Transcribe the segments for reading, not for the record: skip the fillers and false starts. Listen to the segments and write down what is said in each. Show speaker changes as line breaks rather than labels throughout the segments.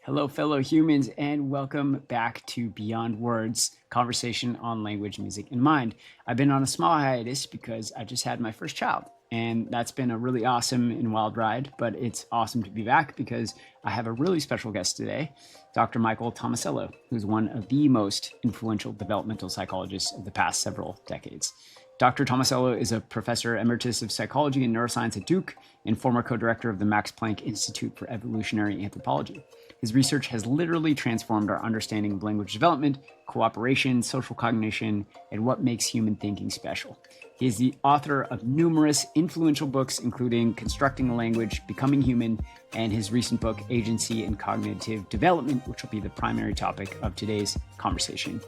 Hello, fellow humans, and welcome back to Beyond Words, conversation on language, music, and mind. I've been on a small hiatus because I just had my first child, and that's been a really awesome and wild ride, but it's awesome to be back because I have a really special guest today, Dr. Michael Tomasello, who's one of the most influential developmental psychologists of the past several decades. Dr. Tomasello is a professor emeritus of psychology and neuroscience at Duke and former co-director of the Max Planck Institute for Evolutionary Anthropology. His research has literally transformed our understanding of language development, cooperation, social cognition, and what makes human thinking special. He is the author of numerous influential books, including Constructing a Language, Becoming Human, and his recent book, Agency and Cognitive Development, which will be the primary topic of today's conversation.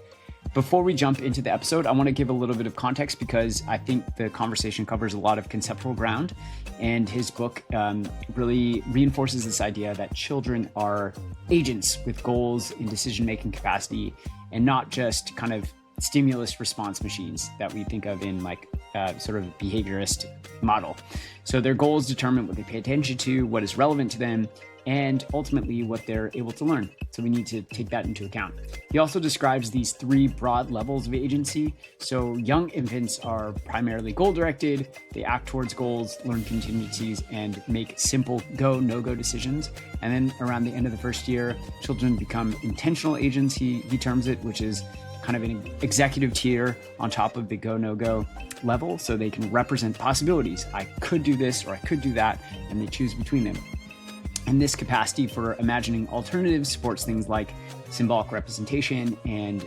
Before we jump into the episode, I want to give a little bit of context because I think the conversation covers a lot of conceptual ground, and his book really reinforces this idea that children are agents with goals and decision-making capacity and not just kind of stimulus response machines that we think of in like sort of behaviorist model. So their goals determine what they pay attention to, what is relevant to them, and ultimately what they're able to learn. So we need to take that into account. He also describes these three broad levels of agency. So young infants are primarily goal-directed. They act towards goals, learn contingencies, and make simple go, no-go decisions. And then around the end of the first year, children become intentional agents, he terms it, which is kind of an executive tier on top of the go, no-go level. So they can represent possibilities. I could do this or I could do that, and they choose between them. And this capacity for imagining alternatives supports things like symbolic representation and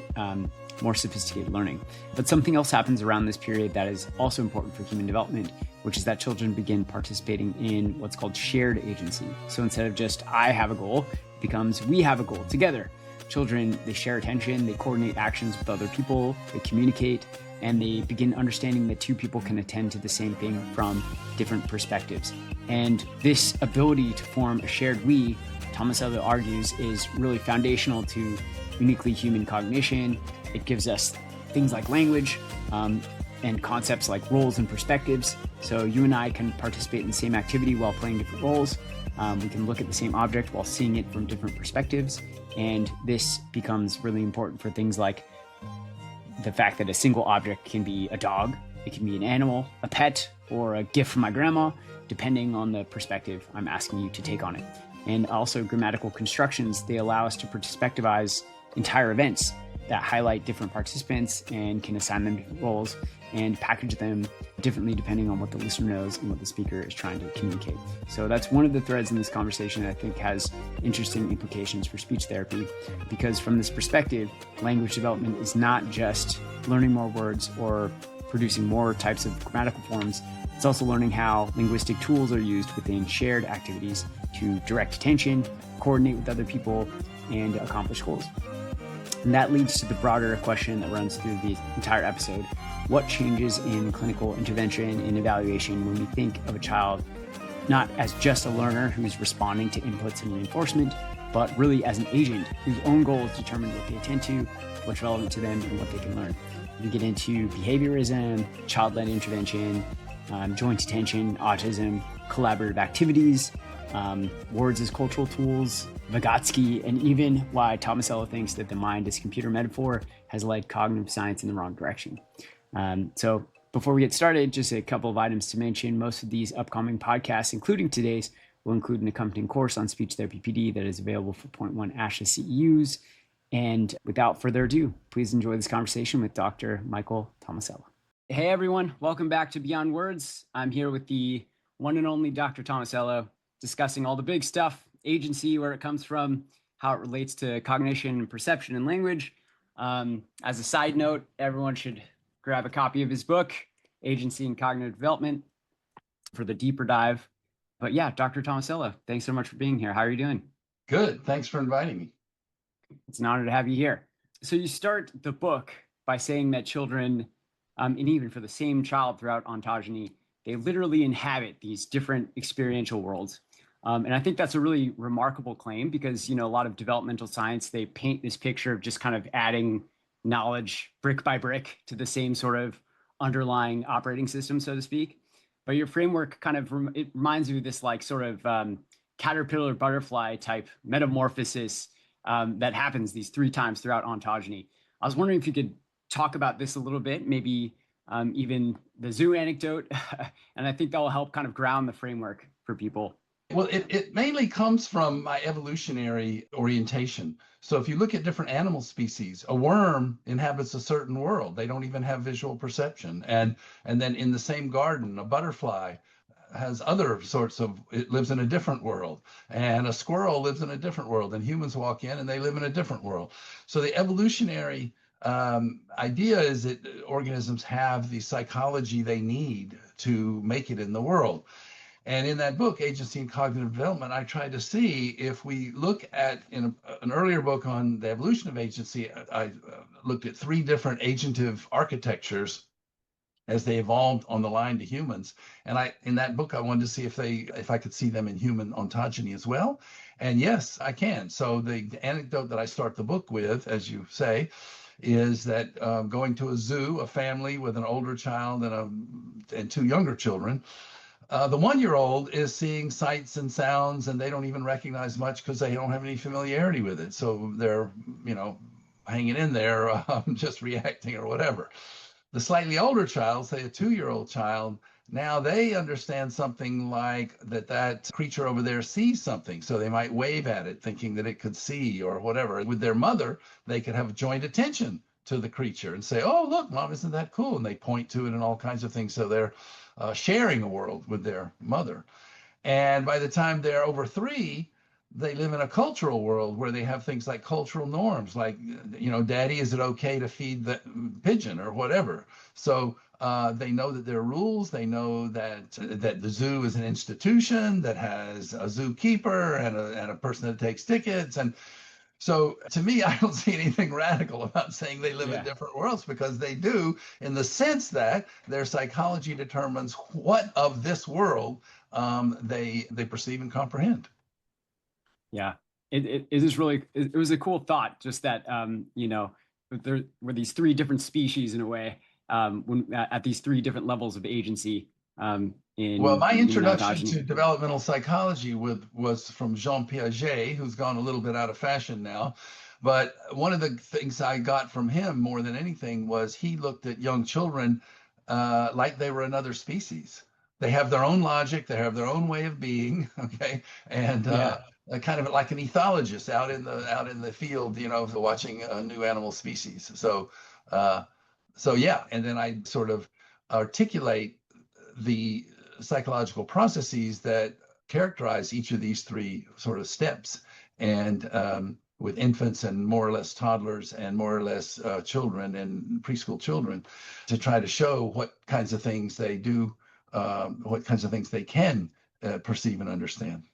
more sophisticated learning. But something else happens around this period that is also important for human development, which is that children begin participating in what's called shared agency. So instead of just I have a goal, it becomes we have a goal together. Children, they share attention, they coordinate actions with other people, they communicate, and they begin understanding that two people can attend to the same thing from different perspectives. And this ability to form a shared we, Tomasello argues, is really foundational to uniquely human cognition. It gives us things like language and concepts like roles and perspectives. So you and I can participate in the same activity while playing different roles. We can look at the same object while seeing it from different perspectives. And this becomes really important for things like the fact that a single object can be a dog, it can be an animal, a pet, or a gift from my grandma, depending on the perspective I'm asking you to take on it. And also grammatical constructions, they allow us to perspectivize entire events that highlight different participants and can assign them different roles and package them differently depending on what the listener knows and what the speaker is trying to communicate. So that's one of the threads in this conversation that I think has interesting implications for speech therapy, because from this perspective, language development is not just learning more words or producing more types of grammatical forms. It's also learning how linguistic tools are used within shared activities to direct attention, coordinate with other people, and accomplish goals. And that leads to the broader question that runs through the entire episode. What changes in clinical intervention and evaluation when we think of a child not as just a learner who's responding to inputs and reinforcement, but really as an agent whose own goals determine what they attend to, what's relevant to them, and what they can learn. We get into behaviorism, child-led intervention, joint attention, autism, collaborative activities, words as cultural tools, Vygotsky, and even why Tomasello thinks that the mind as computer metaphor has led cognitive science in the wrong direction. So before we get started, just a couple of items to mention. Most of these upcoming podcasts, including today's, will include an accompanying course on speech therapy PD that is available for 0.1 ASHA CEUs. And without further ado, please enjoy this conversation with Dr. Michael Tomasello. Hey everyone, welcome back to Beyond Words. I'm here with the one and only Dr. Tomasello, discussing all the big stuff, agency, where it comes from, how it relates to cognition and perception and language. As a side note, everyone should grab a copy of his book, Agency and Cognitive Development, for the deeper dive. But yeah, Dr. Tomasello, thanks so much for being here. How are you doing?
Good. Thanks for inviting me.
It's an honor to have you here. So you start the book by saying that children, and even for the same child throughout ontogeny, they literally inhabit these different experiential worlds. And I think that's a really remarkable claim because, you know, a lot of developmental science, they paint this picture of just kind of adding knowledge brick by brick to the same sort of underlying operating system, so to speak. But your framework kind of, it reminds me of this like sort of caterpillar butterfly type metamorphosis that happens these three times throughout ontogeny. I was wondering if you could talk about this a little bit, maybe even the zoo anecdote, and I think that will help kind of ground the framework for people.
Well, it mainly comes from my evolutionary orientation. So if you look at different animal species, a worm inhabits a certain world. They don't even have visual perception. And then in the same garden, a butterfly has other sorts of, it lives in a different world. And a squirrel lives in a different world. And humans walk in and they live in a different world. So the evolutionary idea is that organisms have the psychology they need to make it in the world. And in that book, Agency and Cognitive Development, I tried to see if we look at an earlier book on the evolution of agency, I looked at three different agentive architectures as they evolved on the line to humans. And in that book, I wanted to see if I could see them in human ontogeny as well. And yes, I can. So the anecdote that I start the book with, as you say, is that going to a zoo, a family with an older child and two younger children, the 1-year-old is seeing sights and sounds, and they don't even recognize much because they don't have any familiarity with it. So they're, hanging in there, just reacting or whatever. The slightly older child, say a 2-year-old child, now they understand something like that creature over there sees something. So they might wave at it thinking that it could see or whatever. With their mother, they could have joint attention to the creature and say, "Oh, look, Mom, isn't that cool?" And they point to it and all kinds of things. So they're sharing a world with their mother. And by the time they're over 3, they live in a cultural world where they have things like cultural norms, like, Daddy, is it okay to feed the pigeon or whatever? So they know that there are rules. They know that the zoo is an institution that has a zookeeper and a person that takes tickets. And so to me, I don't see anything radical about saying they live in different worlds, because they do, in the sense that their psychology determines what of this world they perceive and comprehend.
Yeah, it is really, it was a cool thought, just that there were these three different species in a way, when at these three different levels of agency
Well,
in
my
human
introduction
ontogeny.
to developmental psychology was from Jean Piaget, who's gone a little bit out of fashion now. But one of the things I got from him more than anything was he looked at young children like they were another species. They have their own logic, they have their own way of being, okay, and
Yeah,
kind of like an ethologist out in the field, watching a new animal species. Uh, so yeah, and then I sort of articulate the psychological processes that characterize each of these three sort of steps. And with infants and more or less toddlers and more or less children and preschool children, to try to show what kinds of things they do, what kinds of things they can perceive and understand.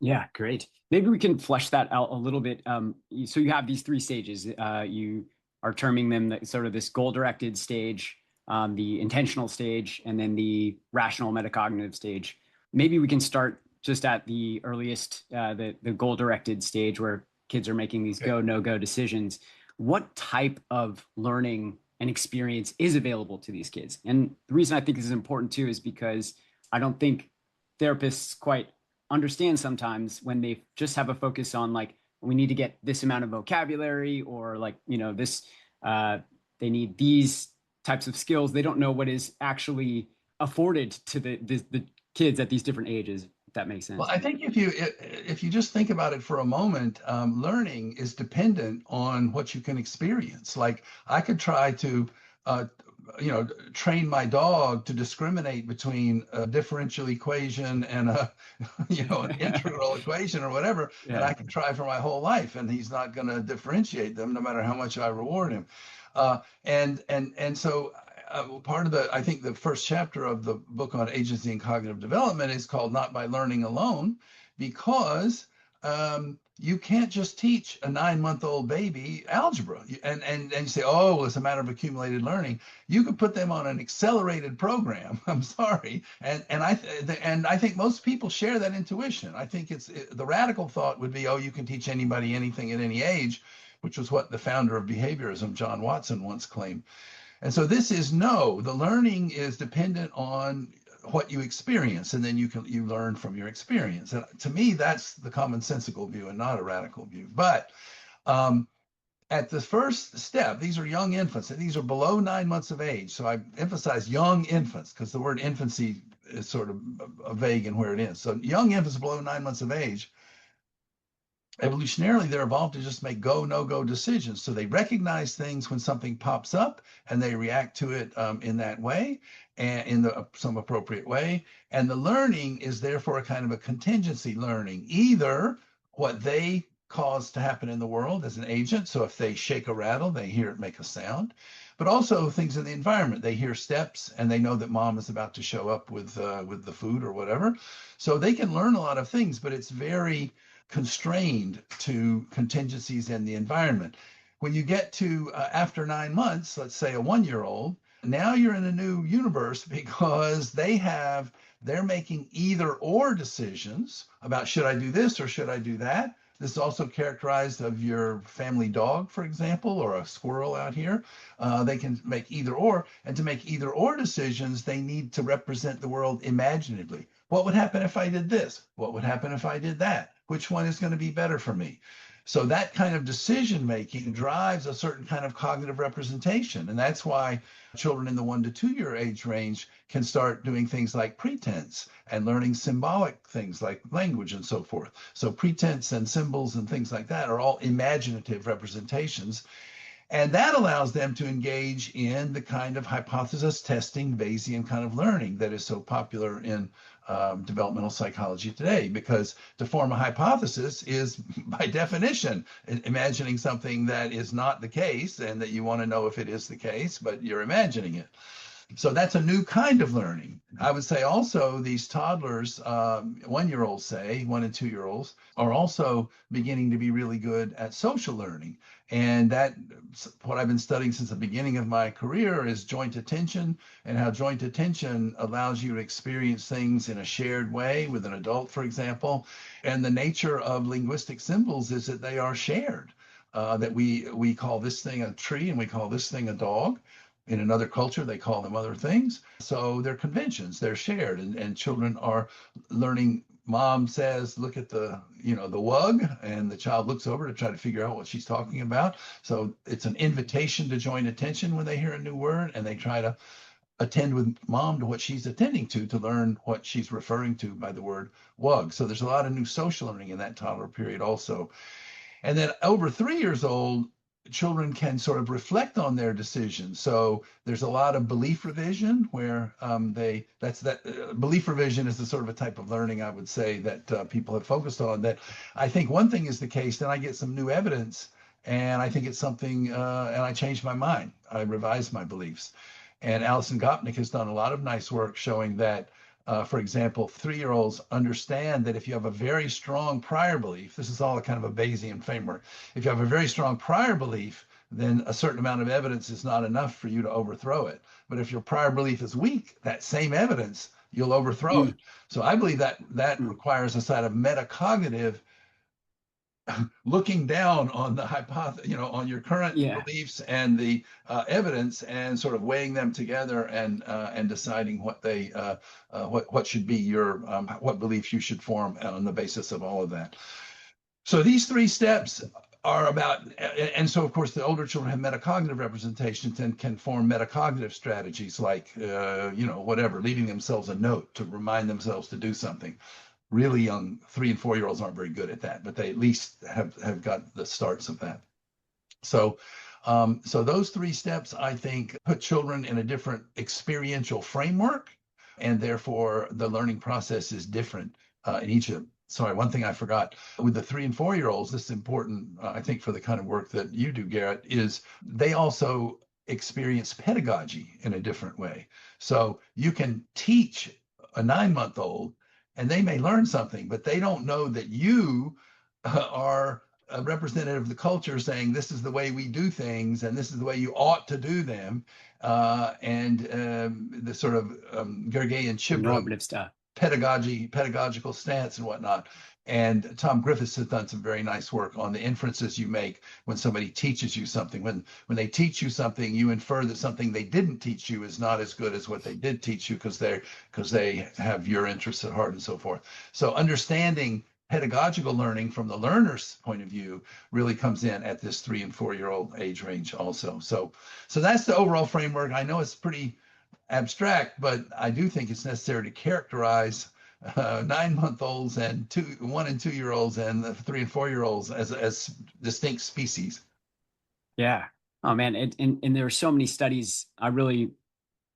yeah, great. Maybe we can flesh that out a little bit. So you have these three stages. You are terming them sort of this goal-directed stage, the intentional stage, and then the rational metacognitive stage. Maybe we can start just at the earliest, the goal-directed stage, where kids are making these
Okay.
go, no-go decisions. What type of learning and experience is available to these kids? And the reason I think this is important too is because I don't think therapists quite understand sometimes when they just have a focus on, like, we need to get this amount of vocabulary, or like, this, they need these types of skills. They don't know what is actually afforded to the kids at these different ages, if that makes
Well,
sense.
I think if you just think about it for a moment, learning is dependent on what you can experience. Like, I could try to, train my dog to discriminate between a differential equation and an integral equation or whatever, and
Yeah.
I can try for my whole life, and he's not going to differentiate them no matter how much I reward him. And so part of I think the first chapter of the book on agency and cognitive development is called Not by Learning Alone, because you can't just teach a 9-month-old baby algebra and you say, oh, well, it's a matter of accumulated learning. You could put them on an accelerated program. I'm sorry. And I think most people share that intuition. I think the radical thought would be, oh, you can teach anybody anything at any age, which was what the founder of behaviorism, John Watson, once claimed. And so this is no, the learning is dependent on what you experience, and then you learn from your experience. And to me, that's the commonsensical view and not a radical view. But um, at the first step, these are young infants, and these are below 9 months of age. So I emphasize young infants because the word infancy is sort of vague in where it is. So young infants below 9 months of age, evolutionarily, they're evolved to just make go, no go decisions. So they recognize things when something pops up and they react to it in that way and in some appropriate way. And the learning is therefore a kind of a contingency learning, either what they cause to happen in the world as an agent. So if they shake a rattle, they hear it make a sound, but also things in the environment. They hear steps and they know that mom is about to show up with the food or whatever. So they can learn a lot of things, but it's very constrained to contingencies in the environment. When you get to after 9 months, let's say a 1-year-old, now you're in a new universe because they're making either or decisions about should I do this or should I do that. This is also characterized of your family dog, for example, or a squirrel out here. They can make either or, and to make either or decisions, they need to represent the world imaginatively. What would happen if I did this? What would happen if I did that? Which one is going to be better for me? So that kind of decision making drives a certain kind of cognitive representation. And that's why children in the 1 to 2 year age range can start doing things like pretense and learning symbolic things like language and so forth. So pretense and symbols and things like that are all imaginative representations. And that allows them to engage in the kind of hypothesis testing, Bayesian kind of learning that is so popular in developmental psychology today, because to form a hypothesis is by definition imagining something that is not the case and that you want to know if it is the case, but you're imagining it. So that's a new kind of learning. I would say also these toddlers, 1-year-olds, say 1 and 2-year-olds, are also beginning to be really good at social learning. And that, what I've been studying since the beginning of my career, is joint attention, and how joint attention allows you to experience things in a shared way with an adult, for example. And the nature of linguistic symbols is that they are shared. That we call this thing a tree and we call this thing a dog. In another culture, they call them other things. So they're conventions, they're shared, and children are learning. Mom says, look at the wug, and the child looks over to try to figure out what she's talking about. So it's an invitation to join attention when they hear a new word, and they try to attend with mom to what she's attending to learn what she's referring to by the word wug. So there's a lot of new social learning in that toddler period also. And then over 3 years old, children can sort of reflect on their decisions. So there's a lot of belief revision where belief revision is the sort of a type of learning, I would say, that people have focused on. That I think one thing is the case, then I get some new evidence and I think it's something, and I change my mind. I revise my beliefs. And Alison Gopnik has done a lot of nice work showing that for example, 3-year-olds understand that if you have a very strong prior belief, this is all a kind of a Bayesian framework. If you have a very strong prior belief, then a certain amount of evidence is not enough for you to overthrow it. But if your prior belief is weak, that same evidence, you'll overthrow it. So I believe that requires a side of metacognitive looking down on the hypothesis, on your current beliefs and the evidence, and sort of weighing them together and deciding what should be your what beliefs you should form on the basis of all of that. So these 3 steps are about, and so of course the older children have metacognitive representations and can form metacognitive strategies like whatever, leaving themselves a note to remind themselves to do something. Really young 3 and 4-year-olds aren't very good at that, but they at least have got the starts of that. So those 3 steps, I think, put children in a different experiential framework, and therefore the learning process is different in each of them. Sorry, one thing I forgot. With the 3 and 4-year-olds, this is important, I think, for the kind of work that you do, Garrett, is they also experience pedagogy in a different way. So you can teach a 9-month-old and they may learn something, but they don't know that you are a representative of the culture saying this is the way we do things and this is the way you ought to do them. And the sort of Gergely and Chibra
normative stuff,
pedagogical stance and whatnot. And Tom Griffiths has done some very nice work on the inferences you make when somebody teaches you something. When they teach you something, you infer that something they didn't teach you is not as good as what they did teach you because they have your interests at heart and so forth. So understanding pedagogical learning from the learner's point of view really comes in at this 3 and 4 year old age range also. So that's the overall framework. I know it's pretty abstract, but I do think it's necessary to characterize 9-month-olds and 1 and 2 year olds and the 3 and 4 year olds as distinct species.
Yeah. Oh man, and there are so many studies. I really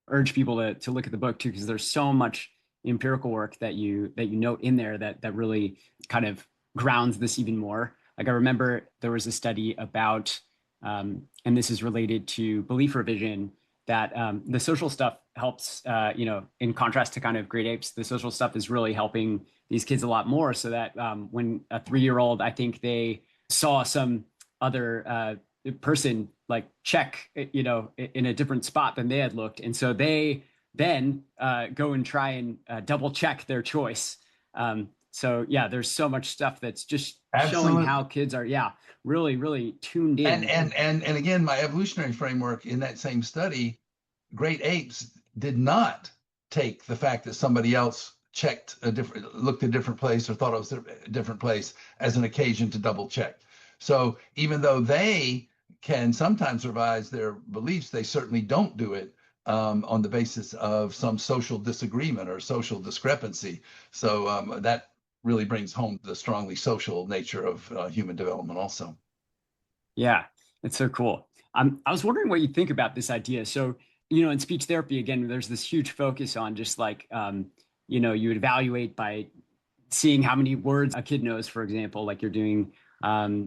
urge people to look at the book too, because there's so much empirical work that you note in there that really kind of grounds this even more. Like I remember there was a study about, and this is related to belief revision, that the social stuff helps. In contrast to kind of grade apes, the social stuff is really helping these kids a lot more. So that when a 3-year-old, I think they saw some other person like check, in a different spot than they had looked, and so they then go and try and double check their choice. So yeah, there's so much stuff that's just showing how
Absolutely.
kids are, yeah, really, really tuned
And
in.
and and and again, my evolutionary framework in that same study, great apes did not take the fact that somebody else looked a different place or thought it was a different place as an occasion to double check. So even though they can sometimes revise their beliefs, they certainly don't do it on the basis of some social disagreement or social discrepancy. So that really brings home the strongly social nature of human development also.
Yeah, it's so cool. I was wondering what you think about this idea. So, in speech therapy, again, there's this huge focus on just like, you would evaluate by seeing how many words a kid knows, for example, like you're doing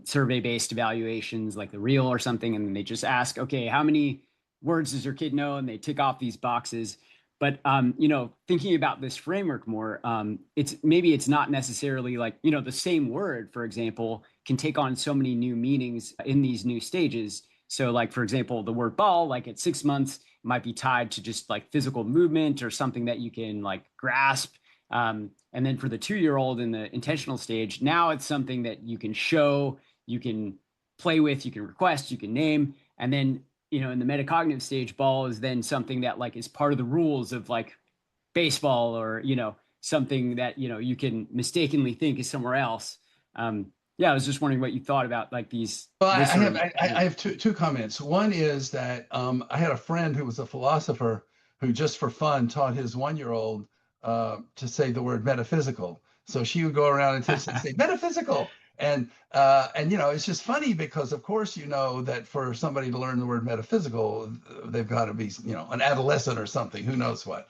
survey-based evaluations like the real or something, and they just ask, okay, how many words does your kid know? And they tick off these boxes. But thinking about this framework more, it's not necessarily like, the same word, for example, can take on so many new meanings in these new stages. So, like, for example, the word ball, like at 6 months, might be tied to just like physical movement or something that you can like grasp. And then for the 2-year-old in the intentional stage, now it's something that you can show, you can play with, you can request, you can name. And then, in the metacognitive stage, ball is then something that like is part of the rules of like baseball or, something that, you can mistakenly think is somewhere else. Yeah, I was just wondering what you thought about like
Well,
this
I
sort
have
of idea.
I have two comments. One is that I had a friend who was a philosopher who just for fun taught his 1 year old to say the word metaphysical. So she would go around and say metaphysical, and it's just funny because of course you know that for somebody to learn the word metaphysical, they've got to be an adolescent or something, who knows what,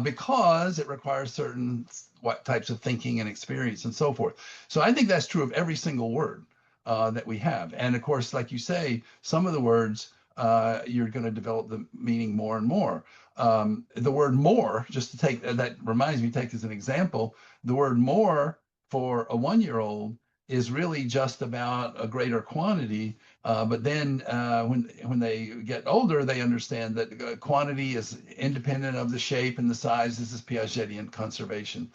because it requires certain what types of thinking and experience and so forth. So I think that's true of every single word that we have. And of course, like you say, some of the words you're going to develop the meaning more and more. The word more, just to take that reminds me, take as an example, the word more for a 1 year old is really just about a greater quantity. But then when they get older, they understand that quantity is independent of the shape and the size. This is Piagetian conservation.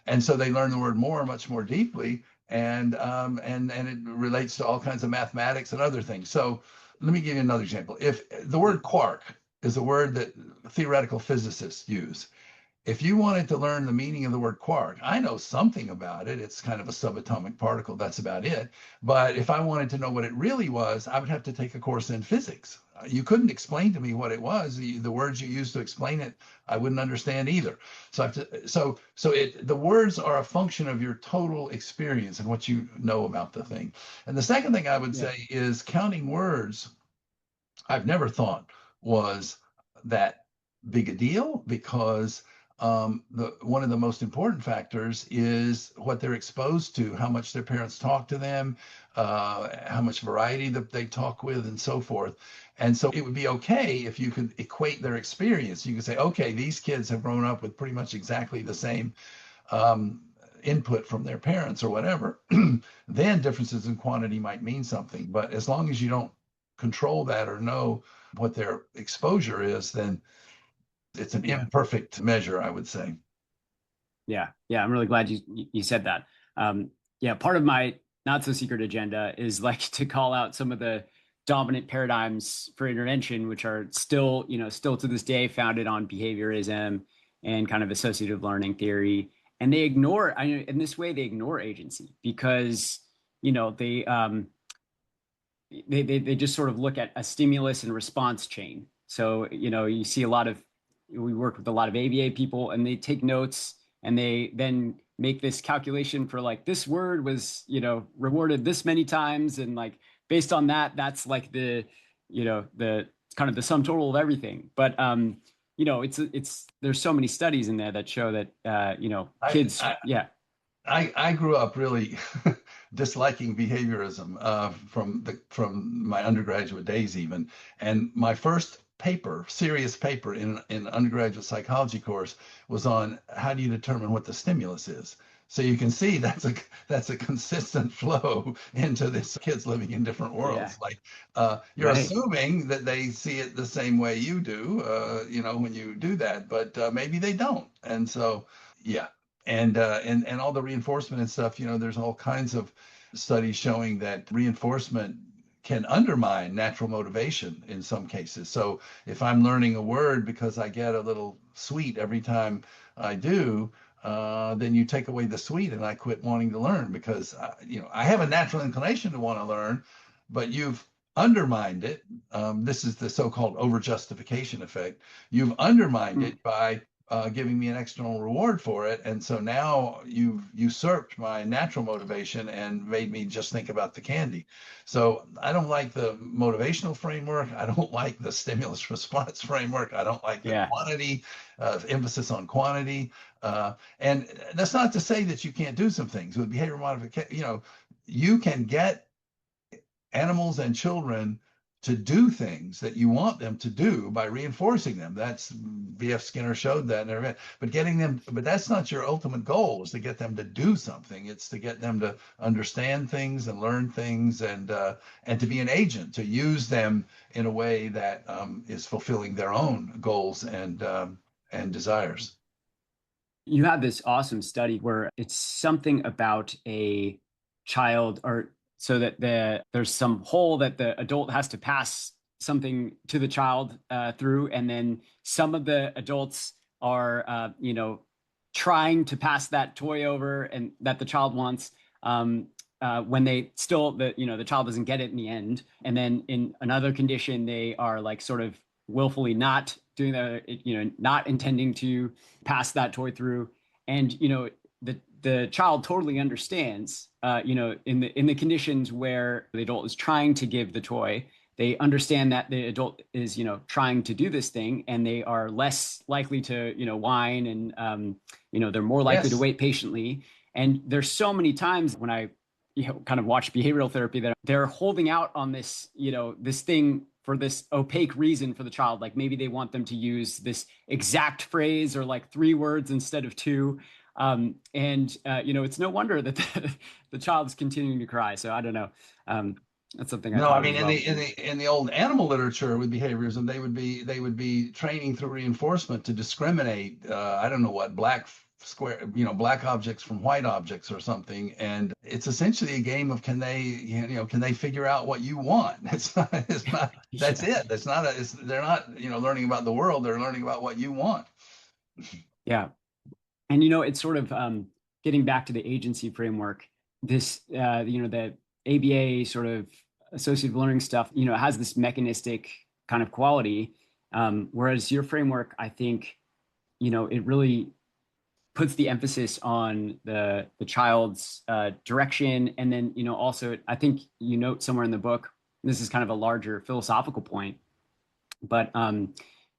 And so they learn the word more much more deeply, and it relates to all kinds of mathematics and other things. So let me give you another example. If the word quark is a word that theoretical physicists use, if you wanted to learn the meaning of the word quark, I know something about it. It's kind of a subatomic particle. That's about it. But if I wanted to know what it really was, I would have to take a course in physics. You couldn't explain to me what it was. The words you used to explain it, I wouldn't understand either. So the words are a function of your total experience and what you know about the thing. And the second thing I would
Yeah.
say is counting words I've never thought was that big a deal because one of the most important factors is what they're exposed to, how much their parents talk to them, how much variety that they talk with, and so forth. And so it would be okay if you could equate their experience. You could say, okay, these kids have grown up with pretty much exactly the same um, input from their parents or whatever. Then differences in quantity might mean something. But as long as you don't control that or know what their exposure is, then it's an
Yeah.
imperfect measure, I would say.
Yeah. Yeah. I'm really glad you said that. Yeah, part of my not so secret agenda is like to call out some of the dominant paradigms for intervention, which are still, still to this day founded on behaviorism and kind of associative learning theory. And they ignore, in this way, they ignore agency because, you know, they just sort of look at a stimulus and response chain. So, you see a lot of, we work with a lot of ABA people and they take notes and they then make this calculation for like this word was, rewarded this many times. And like based on that, that's like the kind of the sum total of everything. But, there's so many studies in there that show that,
I,
kids,
I
yeah,
I grew up really disliking behaviorism from my undergraduate days even, and my first paper, serious paper in undergraduate psychology course was on how do you determine what the stimulus is. So you can see that's a consistent flow into this kids living in different
yeah,
worlds. Like you're
right.
assuming that they see it the same way you do, when you do that, but maybe they don't. And so, yeah, and all the reinforcement and stuff, there's all kinds of studies showing that reinforcement can undermine natural motivation in some cases. So if I'm learning a word because I get a little sweet every time I do, then you take away the sweet and I quit wanting to learn because I have a natural inclination to want to learn, but you've undermined it. This is the so-called over-justification effect. You've undermined
Mm,
it by giving me an external reward for it. And so now you've usurped my natural motivation and made me just think about the candy. So I don't like the motivational framework. I don't like the stimulus response framework. I don't like the
yeah.
quantity, emphasis on quantity. And that's not to say that you can't do some things with behavior modification. You can get animals and children to do things that you want them to do by reinforcing them. That's B.F. Skinner showed that in their event. But that's not your ultimate goal, is to get them to do something. It's to get them to understand things and learn things and to be an agent, to use them in a way that is fulfilling their own goals and desires.
You have this awesome study where it's something about a child, or so that there's some hole that the adult has to pass something to the child through, and then some of the adults are trying to pass that toy over and that the child wants, when they still the child doesn't get it in the end, and then in another condition they are like sort of willfully not doing that, not intending to pass that toy through. And the child totally understands, in the conditions where the adult is trying to give the toy, they understand that the adult is trying to do this thing, and they are less likely to whine, and they're more likely to
Yes.
wait patiently. And there's so many times when I kind of watch behavioral therapy that they're holding out on this, this thing for this opaque reason for the child. Like maybe they want them to use this exact phrase or like three words instead of two. And it's no wonder that the child is continuing to cry. So I don't know. That's something I
No,
thought
I
of
mean
as well.
in the old animal literature with behaviorism, they would be training through reinforcement to discriminate. I don't know what black objects from white objects or something, and it's essentially a game of can they figure out what you want? It's not. That's
Yeah.
it. That's not a. They're not learning about the world. They're learning about what you want.
Yeah. And it's sort of, getting back to the agency framework. This, the ABA sort of associative learning stuff, has this mechanistic kind of quality, whereas your framework, I think, it really puts the emphasis on the child's direction, and then also I think you note somewhere in the book, this is kind of a larger philosophical point, but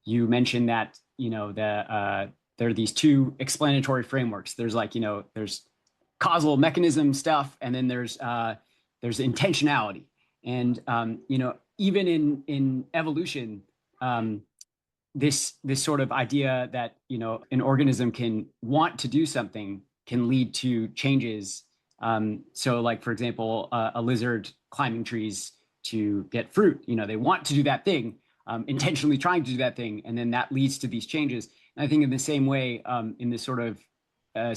you mentioned that there are these two explanatory frameworks. There's like there's causal mechanism stuff, and then there's intentionality. And even in evolution, this sort of idea that an organism can want to do something can lead to changes. So like for example, a lizard climbing trees to get fruit, they want to do that thing, intentionally trying to do that thing, and then that leads to these changes. And I think in the same way, in this sort of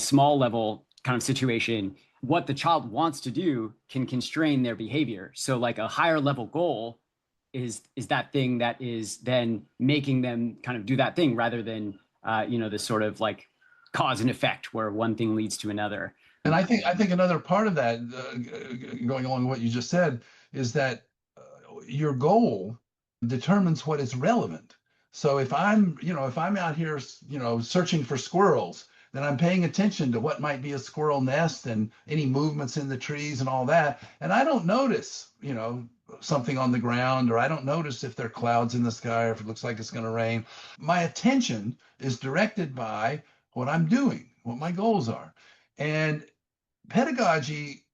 small level kind of situation, what the child wants to do can constrain their behavior. So like a higher level goal is that thing that is then making them kind of do that thing rather than this sort of like cause and effect where one thing leads to another.
And I think another part of that, going along with what you just said, is that your goal determines what is relevant. So if I'm out here, searching for squirrels, then I'm paying attention to what might be a squirrel nest and any movements in the trees and all that. And I don't notice, something on the ground, or I don't notice if there are clouds in the sky or if it looks like it's going to rain. My attention is directed by what I'm doing, what my goals are. And pedagogy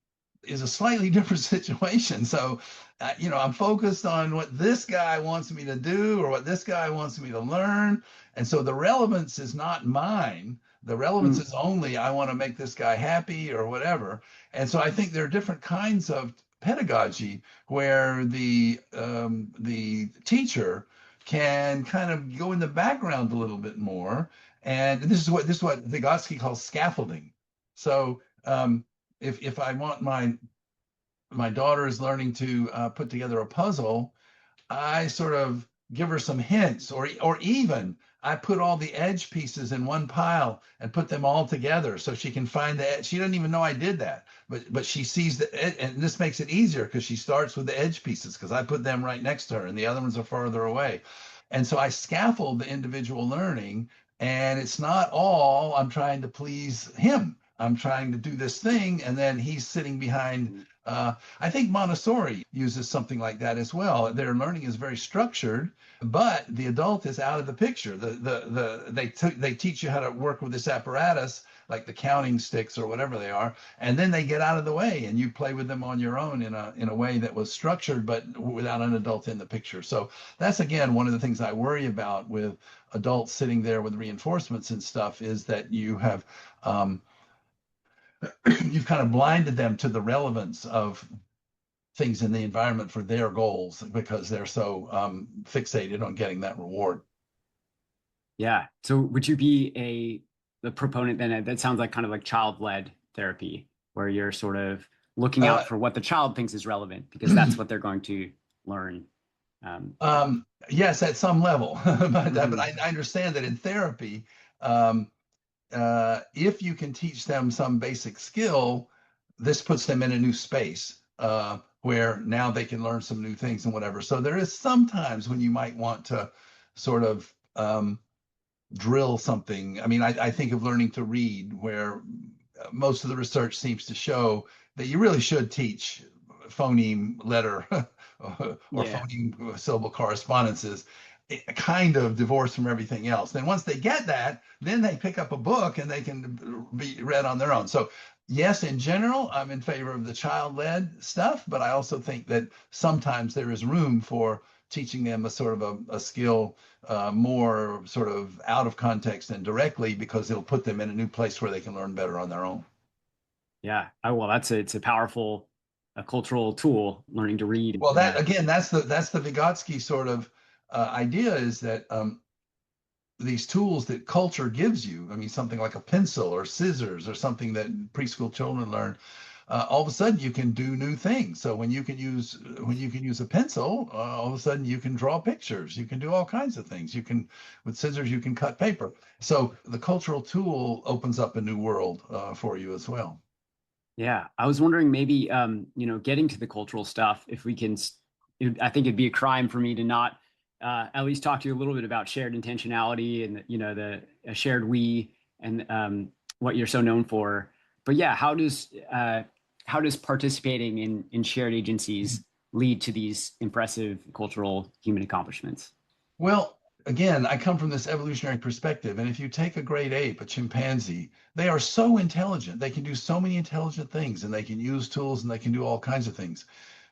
is a slightly different situation. So, I'm focused on what this guy wants me to do or what this guy wants me to learn. And so the relevance is not mine. The relevance is only I want to make this guy happy or whatever. And so I think there are different kinds of pedagogy where the teacher can kind of go in the background a little bit more. And this is what Vygotsky calls scaffolding. So if I want my daughter is learning to put together a puzzle, I sort of give her some hints, or even I put all the edge pieces in one pile and put them all together so she can find the edge. She doesn't even know I did that, but she sees the edge, and this makes it easier because she starts with the edge pieces because I put them right next to her and the other ones are farther away. And so I scaffold the individual learning, and it's not all I'm trying to please him. I'm trying to do this thing, and then he's sitting behind. I think Montessori uses something like that as well. Their learning is very structured, but the adult is out of the picture. They teach you how to work with this apparatus, like the counting sticks or whatever they are, and then they get out of the way, and you play with them on your own in a way that was structured, but without an adult in the picture. So that's again one of the things I worry about with adults sitting there with reinforcements and stuff, is that you've kind of blinded them to the relevance of things in the environment for their goals because they're so fixated on getting that reward.
Yeah. So would you be the proponent then? That sounds like kind of like child-led therapy, where you're sort of looking
Uh,
out for what the child thinks is relevant because that's what they're going to learn.
yes, at some level, but
Mhm.
I understand that in therapy, um, if you can teach them some basic skill, this puts them in a new space where now they can learn some new things and whatever. So there is sometimes when you might want to sort of drill something. I mean, I think of learning to read, where most of the research seems to show that you really should teach phoneme letter or
Yeah.
phoneme syllable correspondences, kind of divorced from everything else. Then once they get that, then they pick up a book and they can be read on their own. So yes, in general, I'm in favor of the child-led stuff, but I also think that sometimes there is room for teaching them a sort of a skill more sort of out of context and directly, because it'll put them in a new place where they can learn better on their own.
Yeah. Oh, well, it's a powerful cultural tool, learning to read.
Well, that again, that's the Vygotsky sort of idea, is that these tools that culture gives you, I mean, something like a pencil or scissors or something that preschool children learn, all of a sudden you can do new things. So when you can use a pencil, all of a sudden you can draw pictures. You can do all kinds of things. With scissors, you can cut paper. So the cultural tool opens up a new world for you as well.
Yeah, I was wondering maybe getting to the cultural stuff, if we can I think it'd be a crime for me to not at least talk to you a little bit about shared intentionality and the shared we and what you're so known for. But yeah, how does participating in shared agencies lead to these impressive cultural human accomplishments?
Well, again, I come from this evolutionary perspective, and if you take a great ape, a chimpanzee, they are so intelligent. They can do so many intelligent things, and they can use tools, and they can do all kinds of things.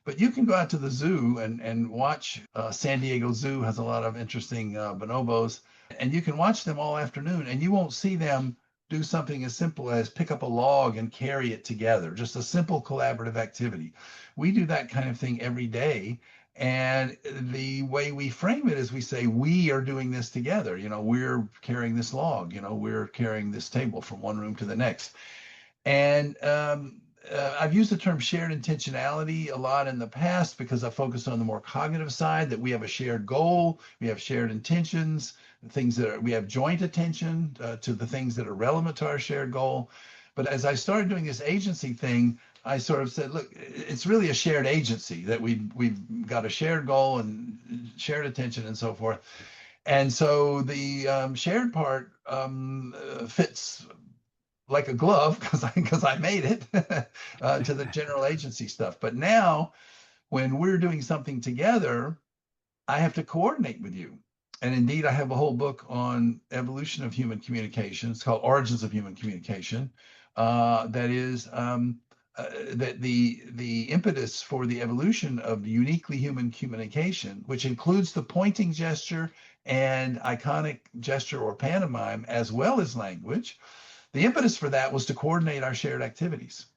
But you can go out to the zoo and watch. San Diego Zoo has a lot of interesting bonobos, and you can watch them all afternoon, and you won't see them do something as simple as pick up a log and carry it together, just a simple collaborative activity. We do that kind of thing every day. And the way we frame it is we say, we are doing this together. We're carrying this log, we're carrying this table from one room to the next. And I've used the term shared intentionality a lot in the past because I focused on the more cognitive side, that we have a shared goal, we have shared intentions, things that we have joint attention to the things that are relevant to our shared goal. But as I started doing this agency thing, I sort of said, look, it's really a shared agency, that we've got a shared goal and shared attention and so forth. And so the shared part fits like a glove because I made it to the general agency stuff. But now, when we're doing something together, I have to coordinate with you. And indeed, I have a whole book on evolution of human communication. It's called Origins of Human Communication. That is that the impetus for the evolution of uniquely human communication, which includes the pointing gesture and iconic gesture or pantomime, as well as language. The impetus for that was to coordinate our shared activities,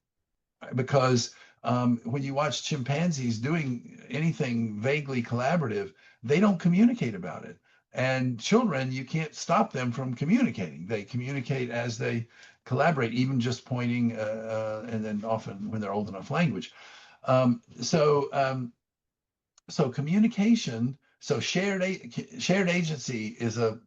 because when you watch chimpanzees doing anything vaguely collaborative, they don't communicate about it. And children, you can't stop them from communicating. They communicate as they collaborate, even just pointing, and then often when they're old enough, language. So communication, so shared agency is a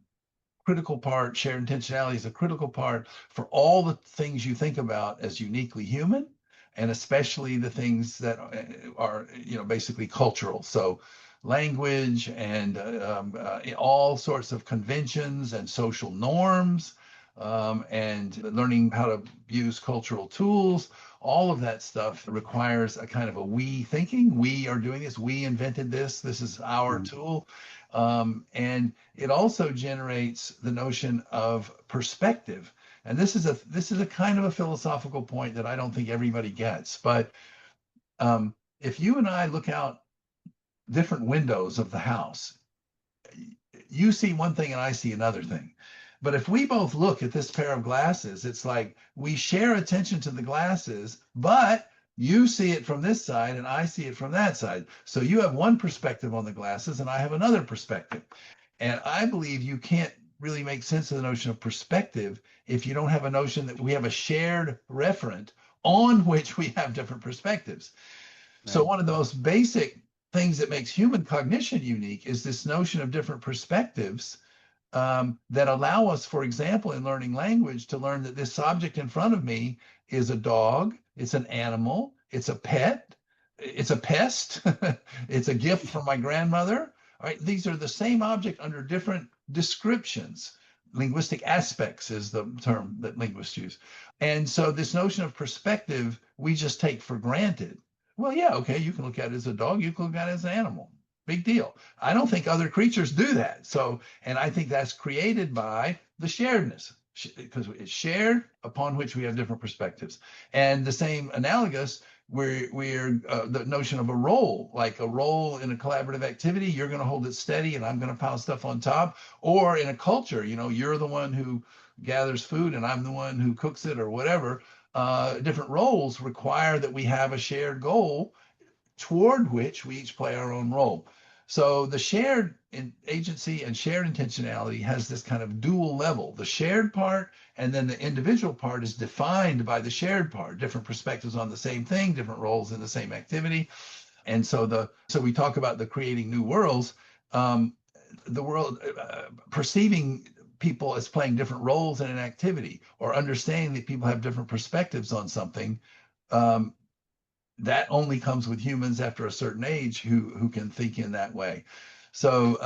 critical part. Shared intentionality is a critical part for all the things you think about as uniquely human, and especially the things that are, basically cultural. So language and all sorts of conventions and social norms, and learning how to use cultural tools. All of that stuff requires a kind of a we thinking. We are doing this. We invented this. This is our tool. And it also generates the notion of perspective. And this is a kind of a philosophical point that I don't think everybody gets. But if you and I look out different windows of the house, you see one thing and I see another thing. But if we both look at this pair of glasses, it's like we share attention to the glasses, but you see it from this side and I see it from that side. So you have one perspective on the glasses and I have another perspective. And I believe you can't really make sense of the notion of perspective if you don't have a notion that we have a shared referent on which we have different perspectives. Right. So one of the most basic things that makes human cognition unique is this notion of different perspectives, that allow us, for example, in learning language, to learn that this object in front of me is a dog, it's an animal, it's a pet, it's a pest, it's a gift from my grandmother. All right, these are the same object under different descriptions. Linguistic aspects is the term that linguists use. And so this notion of perspective, we just take for granted. Well, yeah, okay, you can look at it as a dog, you can look at it as an animal. Big deal. I don't think other creatures do that. So, and I think that's created by the sharedness, because it's shared upon which we have different perspectives. And the same analogous, we're the notion of a role, like a role in a collaborative activity, you're going to hold it steady and I'm going to pile stuff on top. Or in a culture, you're the one who gathers food and I'm the one who cooks it or whatever. Different roles require that we have a shared goal toward which we each play our own role. So the shared agency and shared intentionality has this kind of dual level. The shared part and then the individual part is defined by the shared part, different perspectives on the same thing, different roles in the same activity. And so we talk about the creating new worlds, the world perceiving people as playing different roles in an activity, or understanding that people have different perspectives on something. That only comes with humans after a certain age who can think in that way. So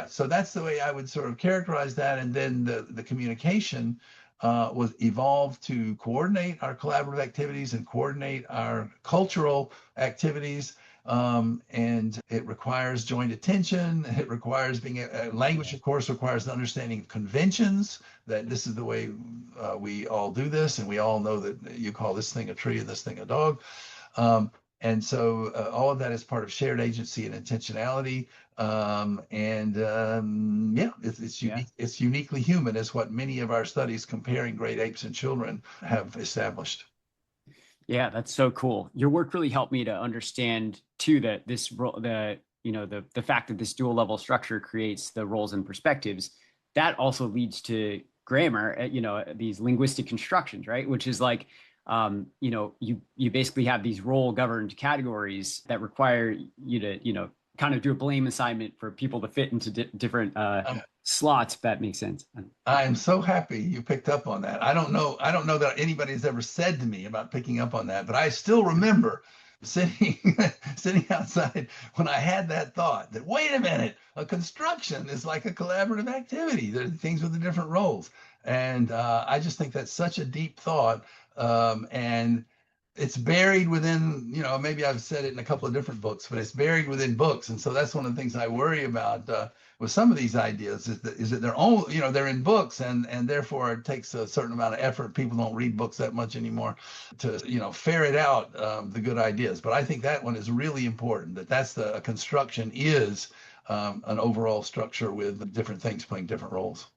so that's the way I would sort of characterize that. And then the communication was evolved to coordinate our collaborative activities and coordinate our cultural activities. And it requires joint attention. It requires language, of course, requires the understanding of conventions, that this is the way we all do this. And we all know that you call this thing a tree and this thing a dog. And so all of that is part of shared agency and intentionality. It's unique. It's uniquely human, is what many of our studies comparing great apes and children have established.
Yeah, that's so cool. Your work really helped me to understand too that the fact that this dual level structure creates the roles and perspectives, that also leads to grammar, these linguistic constructions, right? Which is like you basically have these role governed categories that require you to, kind of do a blame assignment for people to fit into different slots, if that makes sense.
I am so happy you picked up on that. I don't know that anybody's ever said to me about picking up on that, but I still remember sitting sitting outside when I had that thought that, wait a minute, a construction is like a collaborative activity. There are things with the different roles. And I just think that's such a deep thought. And it's buried within, maybe I've said it in a couple of different books, but it's buried within books. And so that's one of the things I worry about with some of these ideas is that they're only, they're in books, and therefore it takes a certain amount of effort. People don't read books that much anymore to, ferret out the good ideas. But I think that one is really important, that's a construction is an overall structure with different things playing different roles.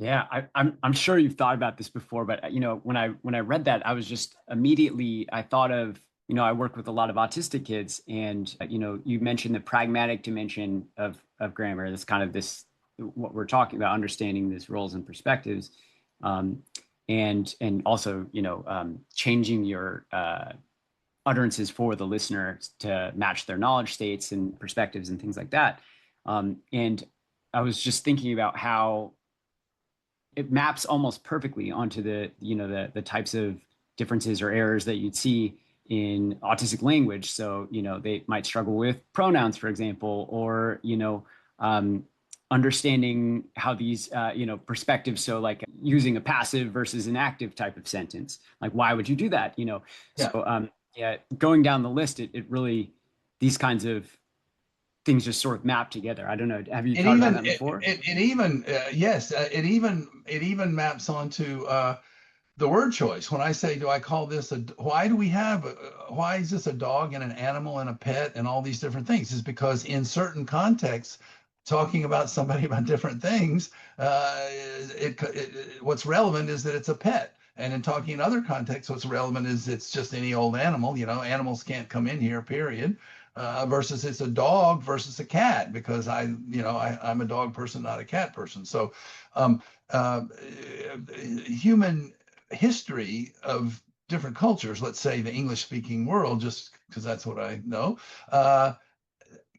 Yeah, I'm sure you've thought about this before, but when I read that, I was just immediately I thought of, I work with a lot of autistic kids, and you mentioned the pragmatic dimension of grammar. That's kind of this what we're talking about, understanding these roles and perspectives, and also changing your utterances for the listener to match their knowledge states and perspectives and things like that. And I was just thinking about how it maps almost perfectly onto the types of differences or errors that you'd see in autistic language. So they might struggle with pronouns, for example, or understanding how these perspectives. So like using a passive versus an active type of sentence. Like why would you do that?
Yeah.
So yeah, going down the list, it really these kinds of things just sort of map together. I don't know. Have you
It
thought about
even
that before?
it even yes, it even maps onto the word choice. When I say, do I call this why do we have why is this a dog and an animal and a pet and all these different things? Is because in certain contexts, talking about somebody about different things, what's relevant is that it's a pet. And in talking in other contexts, what's relevant is it's just any old animal. Animals can't come in here, period. Versus it's a dog versus a cat, because I'm a dog person, not a cat person. So um, uh, human history of different cultures, let's say the English speaking world, just because that's what I know,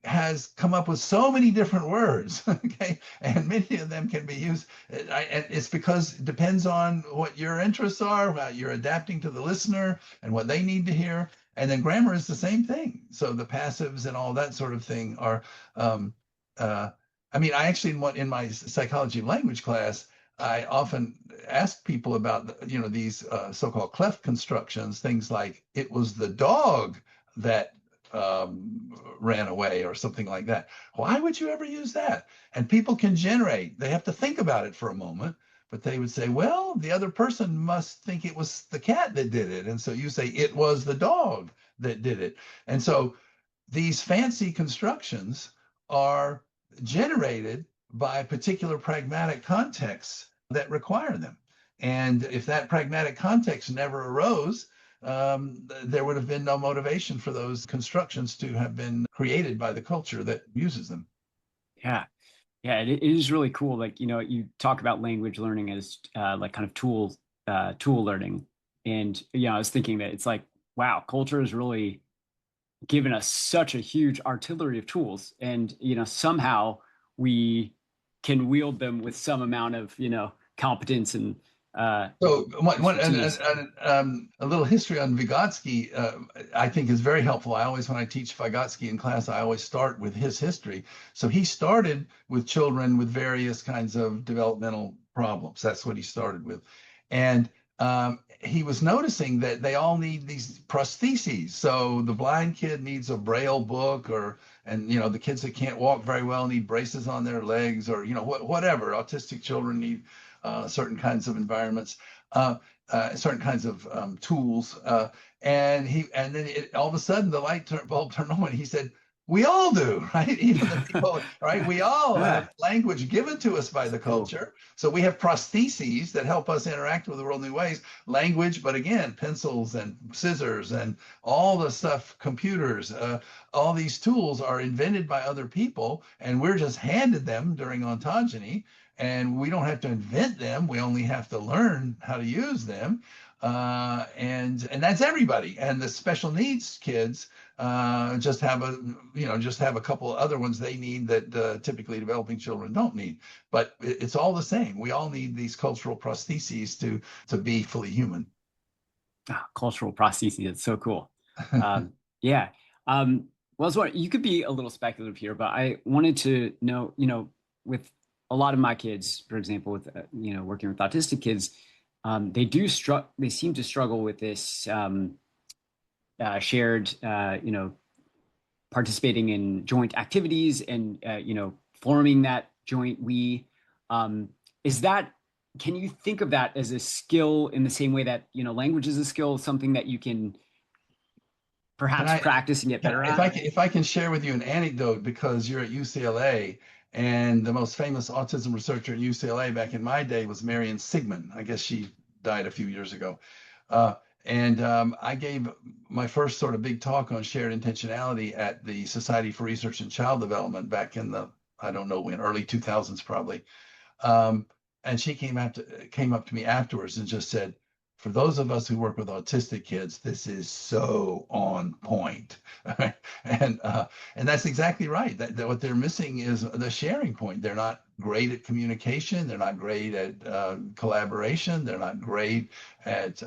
has come up with so many different words, okay, and many of them can be used. And it's because it depends on what your interests are, how you're adapting to the listener and what they need to hear. And then grammar is the same thing. So the passives and all that sort of thing are. Um, I actually in my psychology of language class, I often ask people about these so-called cleft constructions, things like it was the dog that ran away or something like that. Why would you ever use that? And people can they have to think about it for a moment, but they would say, well, the other person must think it was the cat that did it. And so you say it was the dog that did it. And so these fancy constructions are generated by particular pragmatic contexts that require them. And if that pragmatic context never arose, there would have been no motivation for those constructions to have been created by the culture that uses them.
Yeah. Yeah, it is really cool. Like, you talk about language learning as like kind of tool learning. And I was thinking that it's like, wow, culture has really given us such a huge artillery of tools. And, somehow we can wield them with some amount of, competence and
So
expertise.
a little history on Vygotsky, I think is very helpful. When I teach Vygotsky in class, I always start with his history. So he started with children with various kinds of developmental problems. That's what he started with. And he was noticing that they all need these prostheses. So the blind kid needs a Braille book, and the kids that can't walk very well need braces on their legs, or whatever. Autistic children need certain kinds of environments, certain kinds of tools. And then all of a sudden the bulb turned on, and he said, we all do, right? Even the people, right? We all have language given to us by the culture. So we have prostheses that help us interact with the world in new ways. Language, but again, pencils and scissors and all the stuff, computers, all these tools are invented by other people, and we're just handed them during ontogeny. And we don't have to invent them. We only have to learn how to use them. And that's everybody. And the special needs kids just have a couple of other ones they need that typically developing children don't need. But it's all the same. We all need these cultural prostheses to be fully human.
Cultural prostheses. It's so cool. Yeah. Well, so you could be a little speculative here, but I wanted to know, with a lot of my kids, for example, with working with autistic kids, they seem to struggle with this shared, participating in joint activities and forming that joint we. Is that Can you think of that as a skill in the same way that language is a skill, something that you can
Can
perhaps
I,
practice and get better
if
at?
if I can share with you an anecdote because you're at UCLA, and the most famous autism researcher at UCLA back in my day was Marion Sigmund. I guess she died a few years ago. Uh, and I gave my first sort of big talk on shared intentionality at the Society for Research in Child Development back in the, I don't know when, early 2000s probably. Um, and she came up to me afterwards and just said, for those of us who work with autistic kids, this is so on point. and and that's exactly right. That what they're missing is the sharing point. They're not great at communication. They're not great at collaboration. They're not great at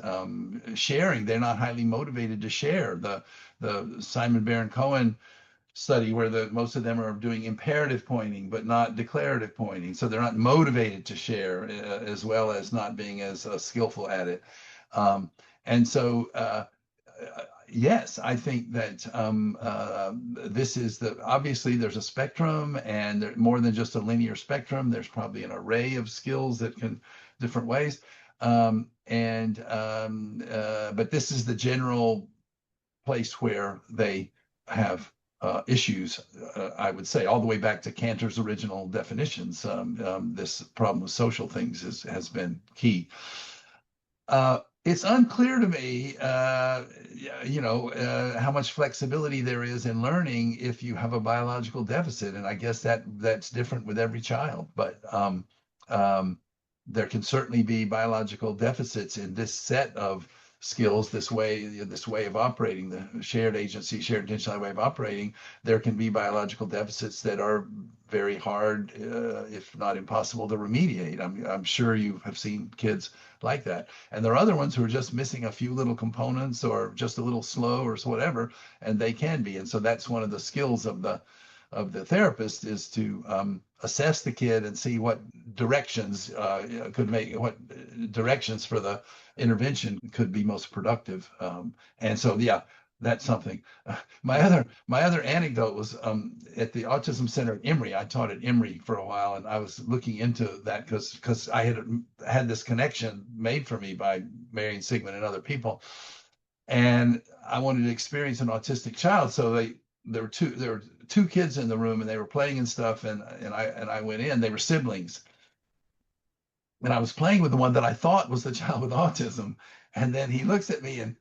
sharing. They're not highly motivated to share. The Simon Baron Cohen study where most of them are doing imperative pointing but not declarative pointing, so they're not motivated to share, as well as not being as skillful at it. And so yes, I think that this is obviously there's a spectrum, and more than just a linear spectrum. There's probably an array of skills that can different ways. But this is the general place where they have issues, I would say, all the way back to Cantor's original definitions. This problem of social things has been key. It's unclear to me, how much flexibility there is in learning if you have a biological deficit, and I guess that's different with every child. But there can certainly be biological deficits in this set of skills, this way of operating, the shared agency, shared intentional way of operating. There can be biological deficits that are very hard, if not impossible, to remediate. I'm sure you have seen kids like that. And there are other ones who are just missing a few little components or just a little slow or whatever, and they can be. And so that's one of the skills of the therapist, is to assess the kid and see what directions what directions for the intervention could be most productive. And so, yeah, that's something. My other anecdote was at the Autism Center at Emory. I taught at Emory for a while, and I was looking into that because I had this connection made for me by Marion Sigmund and other people, and I wanted to experience an autistic child. So there were two kids in the room, and they were playing and stuff, and I went in. They were siblings, and I was playing with the one that I thought was the child with autism, and then he looks at me and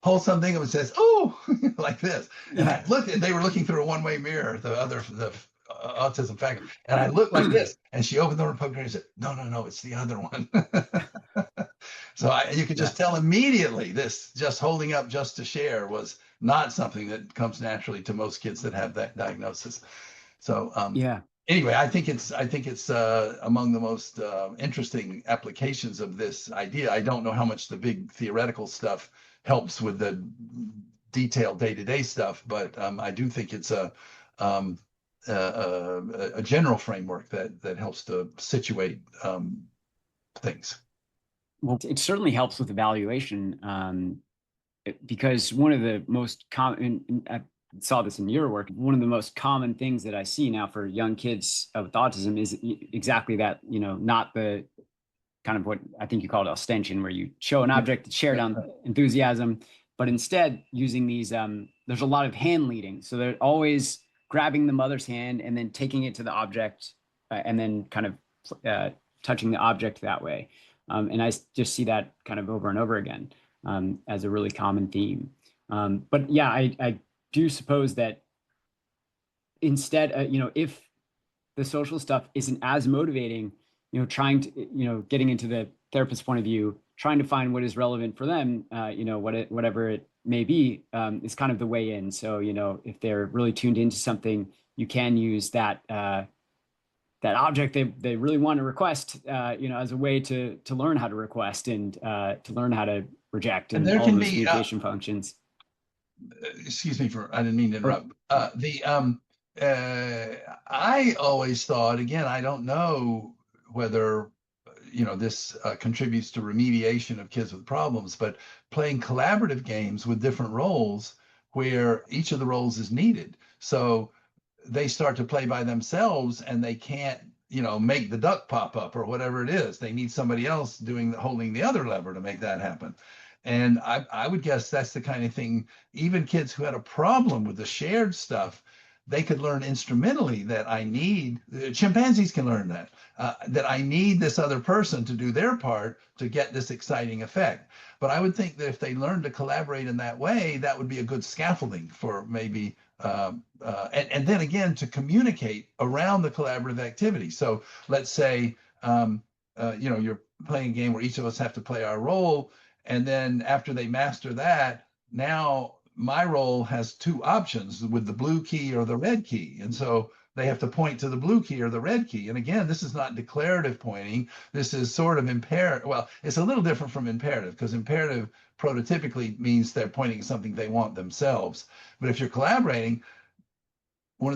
pulls something up and says, "Oh," like this. And I looked, and they were looking through a one-way mirror, the autism factor. And I looked like this, and she opened the door and poked her and said, "No, no, no, it's the other one." So you could just tell immediately this just holding up just to share was not something that comes naturally to most kids that have that diagnosis. So
Yeah.
anyway, I think it's among the most interesting applications of this idea. I don't know how much the big theoretical stuff helps with the detailed day-to-day stuff, but I do think it's a general framework that helps to situate things.
Well, it certainly helps with evaluation, because one of the most common, and I saw this in your work, one of the most common things that I see now for young kids with autism is exactly that, not the kind of what I think you call it ostension, where you show an object, shared enthusiasm, but instead using these, there's a lot of hand leading. So they're always grabbing the mother's hand and then taking it to the object, and then kind of touching the object that way. And I just see that kind of over and over again, as a really common theme. But yeah, I do suppose that instead, if the social stuff isn't as motivating, trying to, getting into the therapist's point of view, trying to find what is relevant for them, whatever it may be, is kind of the way in. So, if they're really tuned into something, you can use that object they really want to request, as a way to learn how to request and to learn how to reject
And
and
there
all
can
those
be,
communication functions.
excuse me for, I didn't mean to
Oh,
interrupt. I always thought, again, I don't know whether, this contributes to remediation of kids with problems, but playing collaborative games with different roles where each of the roles is needed. So they start to play by themselves and they can't, make the duck pop up or whatever it is. They need somebody else holding the other lever to make that happen. And I would guess that's the kind of thing, even kids who had a problem with the shared stuff, they could learn instrumentally that I need, chimpanzees can learn that I need this other person to do their part to get this exciting effect. But I would think that if they learn to collaborate in that way, that would be a good scaffolding for maybe and then again to communicate around the collaborative activity. So let's say you're playing a game where each of us have to play our role, and then after they master that, now my role has two options with the blue key or the red key, and so they have to point to the blue key or the red key. And again, this is not declarative pointing. This is sort of imperative. Well, it's a little different from imperative because imperative prototypically means they're pointing at something they want themselves. But if you're collaborating, one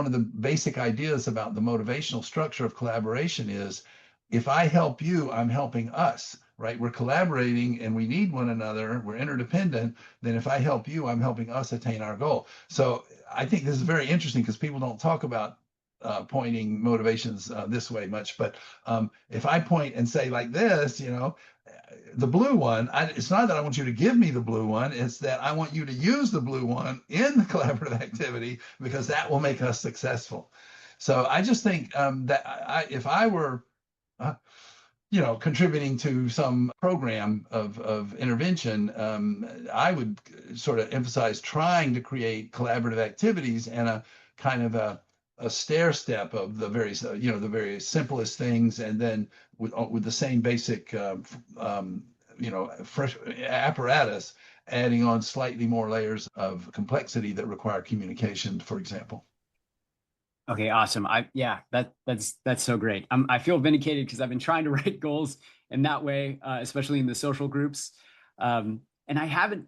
of the basic ideas about the motivational structure of collaboration is if I help you, I'm helping us, right? We're collaborating and we need one another. We're interdependent. Then if I help you, I'm helping us attain our goal. So I think this is very interesting because people don't talk about pointing motivations this way much. But if I point and say like this, the blue one, it's not that I want you to give me the blue one, it's that I want you to use the blue one in the collaborative activity because that will make us successful. So I just think that if I were, contributing to some program of intervention, I would sort of emphasize trying to create collaborative activities and a kind of a stair step of the very simplest things, and then with the same basic fresh apparatus, adding on slightly more layers of complexity that require communication, for example.
okay, awesome. Yeah, that's so great. I feel vindicated because I've been trying to write goals in that way, especially in the social groups. And I haven't,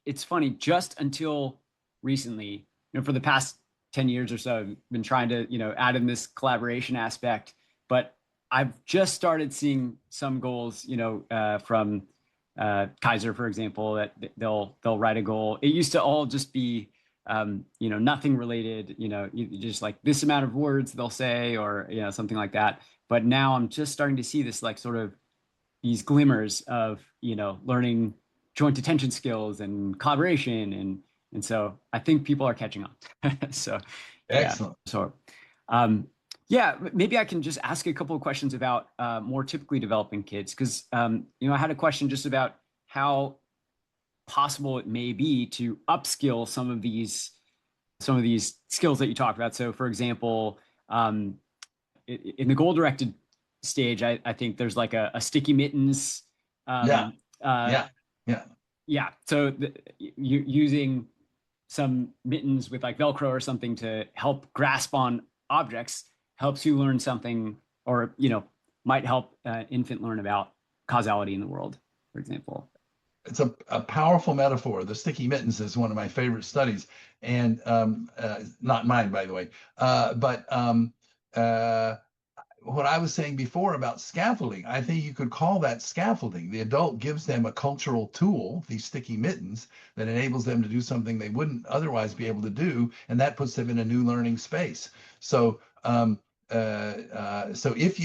it's funny, just until recently, for the past 10 years or so, I've been trying to, add in this collaboration aspect, but I've just started seeing some goals, from Kaiser, for example, that they'll write a goal. It used to all just be nothing related, just like this amount of words they'll say, or, something like that. But now I'm just starting to see this like sort of these glimmers of, learning joint attention skills and collaboration. And so I think people are catching on. So, yeah.
Excellent.
So, yeah, maybe I can just ask a couple of questions about more typically developing kids. Because, I had a question just about how possible it may be to upskill some of these skills that you talked about. So, for example, in the goal-directed stage, I think there's like a sticky mittens.
Yeah,
Uh,
yeah, yeah.
yeah. So using some mittens with like Velcro or something to help grasp on objects helps you learn something, or might help infant learn about causality in the world, for example.
It's a powerful metaphor. The sticky mittens is one of my favorite studies, and not mine, by the way. But what I was saying before about scaffolding, I think you could call that scaffolding. The adult gives them a cultural tool, these sticky mittens, that enables them to do something they wouldn't otherwise be able to do, and that puts them in a new learning space. So, so if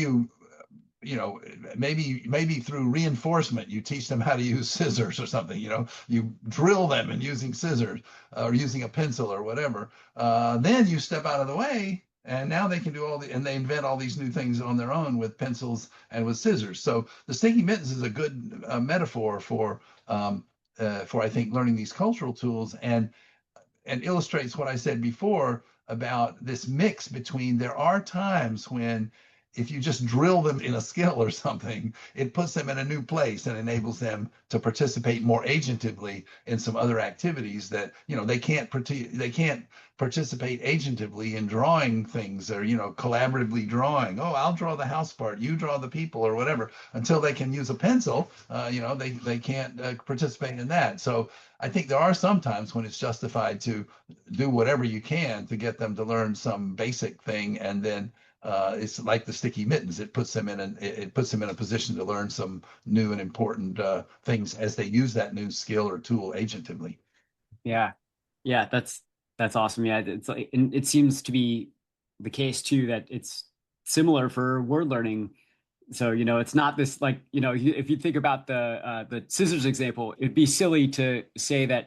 maybe through reinforcement, you teach them how to use scissors or something, you drill them in using scissors or using a pencil or whatever. Then you step out of the way and now they can do and they invent all these new things on their own with pencils and with scissors. So the sticky mittens is a good metaphor for I think learning these cultural tools, and illustrates what I said before about this mix between there are times when if you just drill them in a skill or something, it puts them in a new place and enables them to participate more agentively in some other activities that, they can't participate agentively in drawing things, or, collaboratively drawing. Oh, I'll draw the house part, you draw the people, or whatever, until they can use a pencil. They can't participate in that. So I think there are some times when it's justified to do whatever you can to get them to learn some basic thing, and then it's like the sticky mittens. It puts them in a position to learn some new and important things as they use that new skill or tool agentively.
Yeah. Yeah, that's awesome. Yeah, it's like, and it seems to be the case too that it's similar for word learning. So, it's not this like, if you think about the scissors example, it'd be silly to say that,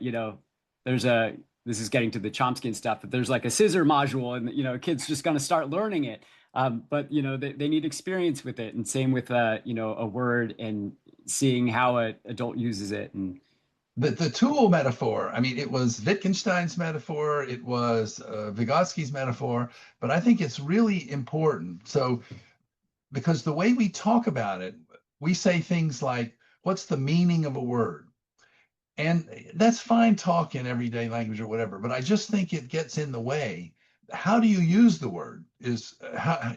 there's a this is getting to the Chomsky and stuff, but there's like a scissor module and a kid's just going to start learning it. But they need experience with it, and same with a word and seeing how an adult uses it. And
The tool metaphor, I mean, it was Wittgenstein's metaphor, it was Vygotsky's metaphor, but I think it's really important. So, because the way we talk about it, we say things like, what's the meaning of a word? And that's fine talk in everyday language or whatever, but I just think it gets in the way. How do you use the word is how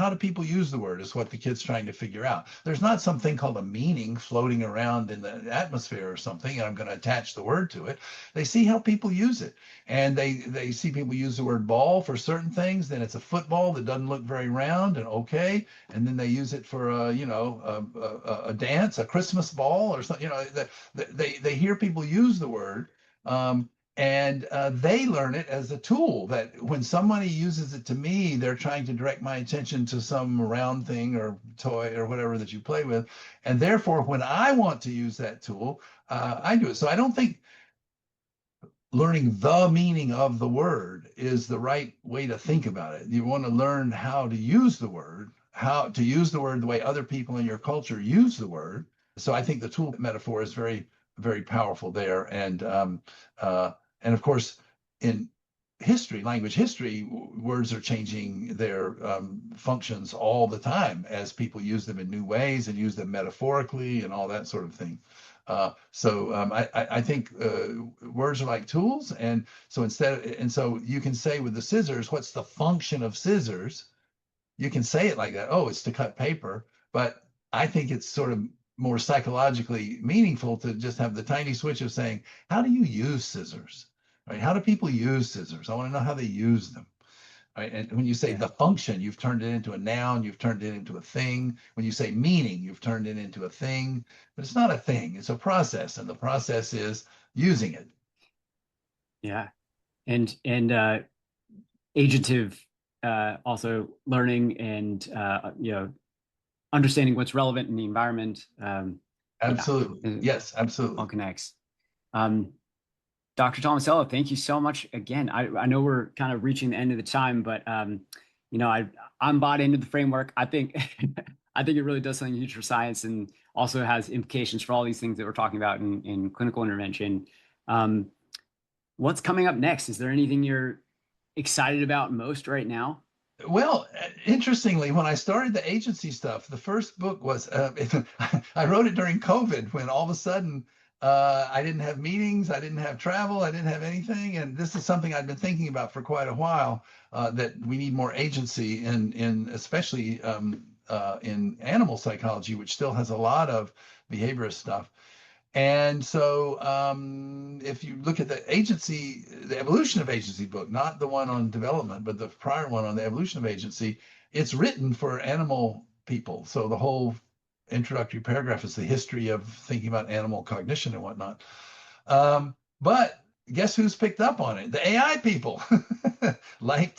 do people use the word is what the kid's trying to figure out. There's not something called a meaning floating around in the atmosphere or something, and I'm going to attach the word to it. They see how people use it, and they see people use the word ball for certain things. Then it's a football that doesn't look very round, and okay, and then they use it for a dance, a Christmas ball or something. They hear people use the word. And they learn it as a tool that when somebody uses it to me, they're trying to direct my attention to some round thing or toy or whatever that you play with. And therefore, when I want to use that tool, I do it. So I don't think learning the meaning of the word is the right way to think about it. You want to learn how to use the word, how to use the word the way other people in your culture use the word. So I think the tool metaphor is very, very powerful there. And of course, in history, language history, words are changing their functions all the time as people use them in new ways and use them metaphorically and all that sort of thing. I think words are like tools, and so you can say with the scissors, what's the function of scissors? You can say it like that. Oh, it's to cut paper, but I think it's sort of more psychologically meaningful to just have the tiny switch of saying, how do you use scissors? Right? How do people use scissors? I want to know how they use them. Right? And when you say
yeah,
the function, you've turned it into a noun, you've turned it into a thing. When you say meaning, you've turned it into a thing, but it's not a thing, it's a process. And the process is using it.
yeah, and agentive, also learning and understanding what's relevant in the environment. Yeah,
Absolutely.
it
Yes,
all
absolutely.
connects. Um, Dr. Tomasello, thank you so much again. I know we're kind of reaching the end of the time, but I'm bought into the framework. I think I think it really does something huge for science, and also has implications for all these things that we're talking about in clinical intervention. Um, what's coming up next? Is there anything you're excited about most right now?
Well, interestingly, when I started the agency stuff, the first book was I wrote it during COVID when all of a sudden I didn't have meetings, I didn't have travel, I didn't have anything, and this is something I'd been thinking about for quite a while, that we need more agency in especially in animal psychology, which still has a lot of behaviorist stuff. And so, if you look at the evolution of agency book, not the one on development, but the prior one on the evolution of agency, it's written for animal people. So the whole introductory paragraph is the history of thinking about animal cognition and whatnot. But guess who's picked up on it? The AI people, like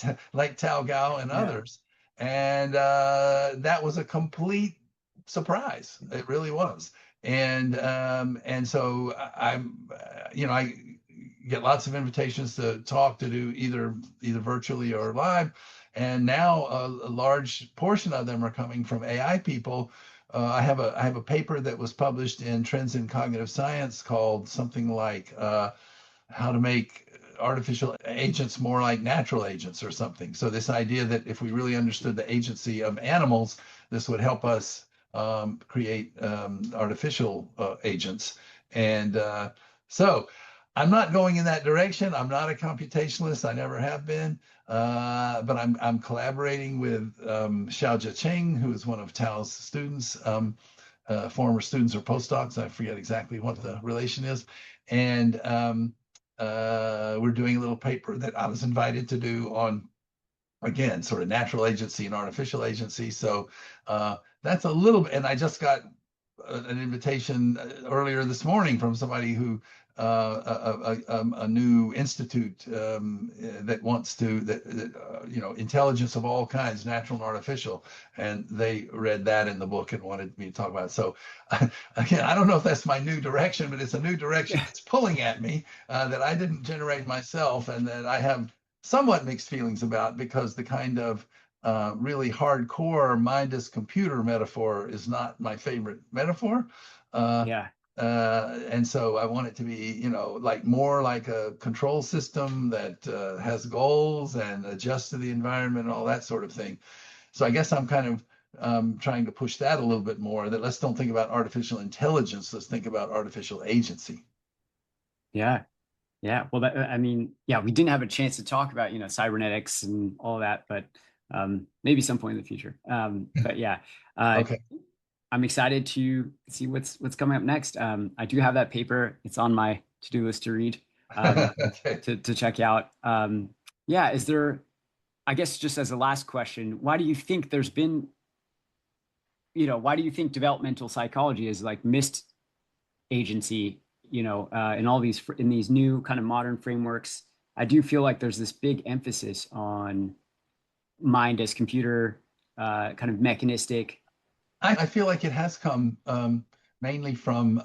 Tao Gao and
Yeah,
others. And that was a complete surprise. It really was. And so I get lots of invitations to talk, to do either virtually or live, and now a large portion of them are coming from AI people. I have a paper that was published in Trends in Cognitive Science called something like how to make artificial agents more like natural agents or something. So this idea that if we really understood the agency of animals, this would help us create artificial agents. And so I'm not going in that direction. I'm not a computationalist. I never have been. But I'm collaborating with Xiaojia Cheng, who is one of Tao's students, former students or postdocs. I forget exactly what the relation is. And we're doing a little paper that I was invited to do on, again, sort of natural agency and artificial agency. So that's a little bit, and I just got an invitation earlier this morning from somebody who a new institute that wants to intelligence of all kinds, natural and artificial, and they read that in the book and wanted me to talk about it. So again, I don't know if that's my new direction, but it's a new direction that's pulling at me that I didn't generate myself, and that I have somewhat mixed feelings about, because the kind of really hardcore mind as computer metaphor is not my favorite metaphor.
Yeah.
And so I want it to be, like more like a control system that has goals and adjusts to the environment and all that sort of thing. So I guess I'm kind of trying to push that a little bit more, that let's don't think about artificial intelligence, let's think about artificial agency.
Yeah. Yeah. Well, I mean, yeah, we didn't have a chance to talk about, cybernetics and all that, but maybe some point in the future. But yeah,
Okay.
I'm excited to see what's coming up next. I do have that paper. It's on my to-do list to read,
Okay.
to check out. Yeah, is there, I guess just as a last question, why do you think there's been, why do you think developmental psychology is like missed agency, in all in these new kind of modern frameworks? I do feel like there's this big emphasis on mind as computer, kind of mechanistic.
I feel like it has come mainly from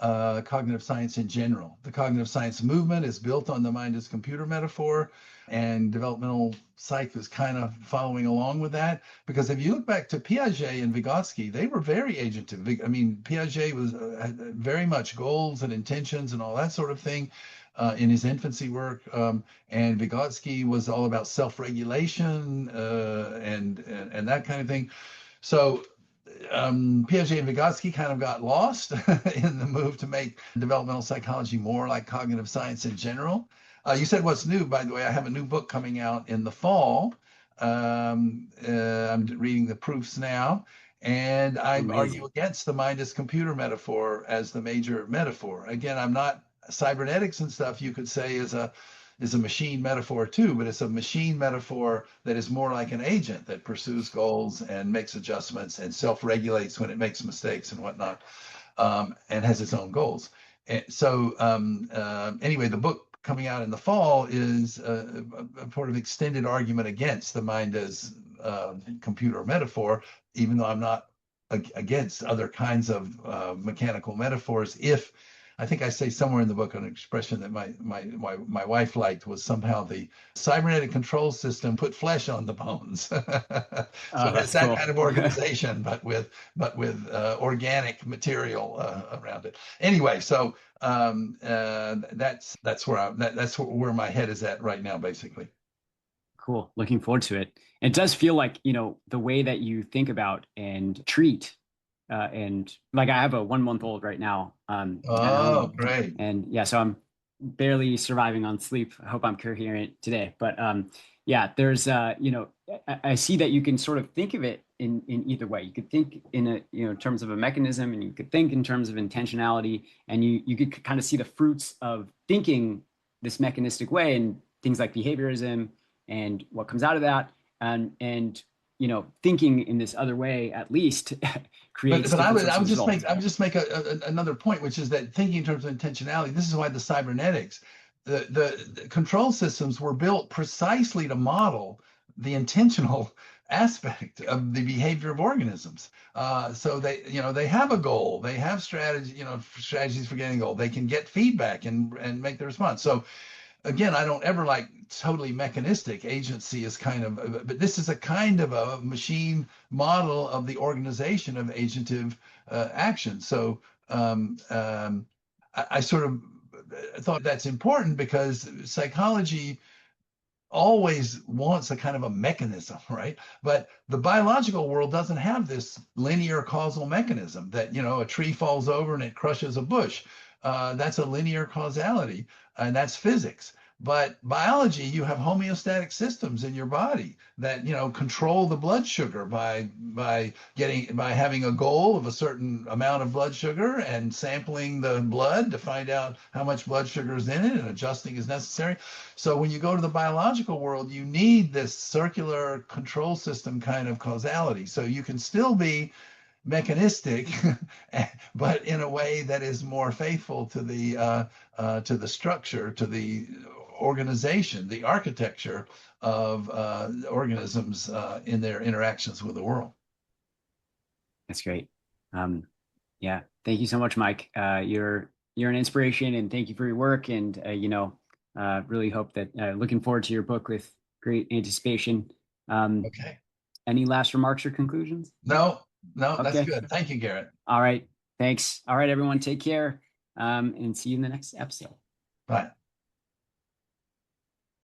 cognitive science in general. The cognitive science movement is built on the mind as computer metaphor, and developmental psych is kind of following along with that. Because if you look back to Piaget and Vygotsky, they were very agentive. I mean, Piaget was very much goals and intentions and all that sort of thing. In his infancy work, and Vygotsky was all about self-regulation and that kind of thing. So Piaget and Vygotsky kind of got lost in the move to make developmental psychology more like cognitive science in general. You said what's new, by the way. I have a new book coming out in the fall. I'm reading the proofs now, and I argue
Amazing.
against the mind as computer metaphor as the major metaphor. Again, I'm not cybernetics and stuff, you could say, is a machine metaphor too, but it's a machine metaphor that is more like an agent that pursues goals and makes adjustments and self-regulates when it makes mistakes and whatnot, and has its own goals. And so anyway, the book coming out in the fall is a sort of extended argument against the mind as computer metaphor, even though I'm not against other kinds of mechanical metaphors. If I think I say somewhere in the book an expression that my wife liked, was somehow the cybernetic control system put flesh on the bones. So
Oh,
it's
that's
that
cool.
kind of organization, but with organic material around it. Anyway, so that's where my head is at right now, basically.
Cool. Looking forward to it. It does feel like, the way that you think about and treat, and like I have a 1 month old right now, at
Oh,
home.
great.
And yeah, so I'm barely surviving on sleep. I hope I'm coherent today. But yeah, there's, I see that you can sort of think of it in either way. You could think in terms of a mechanism, and you could think in terms of intentionality, and you could kind of see the fruits of thinking this mechanistic way and things like behaviorism and what comes out of that. And thinking in this other way at least
But
creates
but I
different
would
sorts
I
of
would just
results.
make another point, which is that thinking in terms of intentionality. This is why the cybernetics, the control systems were built precisely to model the intentional aspect of the behavior of organisms. So they have a goal, they have strategies for getting a goal. They can get feedback and make the response. So again, I don't ever like totally mechanistic. Agency is kind of, but this is a kind of a machine model of the organization of agentive action. So I sort of thought that's important because psychology always wants a kind of a mechanism, right? But the biological world doesn't have this linear causal mechanism that, a tree falls over and it crushes a bush. That's a linear causality, and that's physics. But biology, you have homeostatic systems in your body that, control the blood sugar by having a goal of a certain amount of blood sugar and sampling the blood to find out how much blood sugar is in it and adjusting as necessary. So when you go to the biological world, you need this circular control system kind of causality. So you can still be mechanistic, but in a way that is more faithful to the structure, to the organization, the architecture of organisms in their interactions with the world.
That's great. Yeah, thank you so much, Mike. You're an inspiration, and thank you for your work. And really hope that looking forward to your book with great anticipation.
Okay.
Any last remarks or conclusions?
No, that's
Okay.
good. Thank you, Garrett.
All right. Thanks. All right, everyone. Take care. And see you in the next episode.
Bye.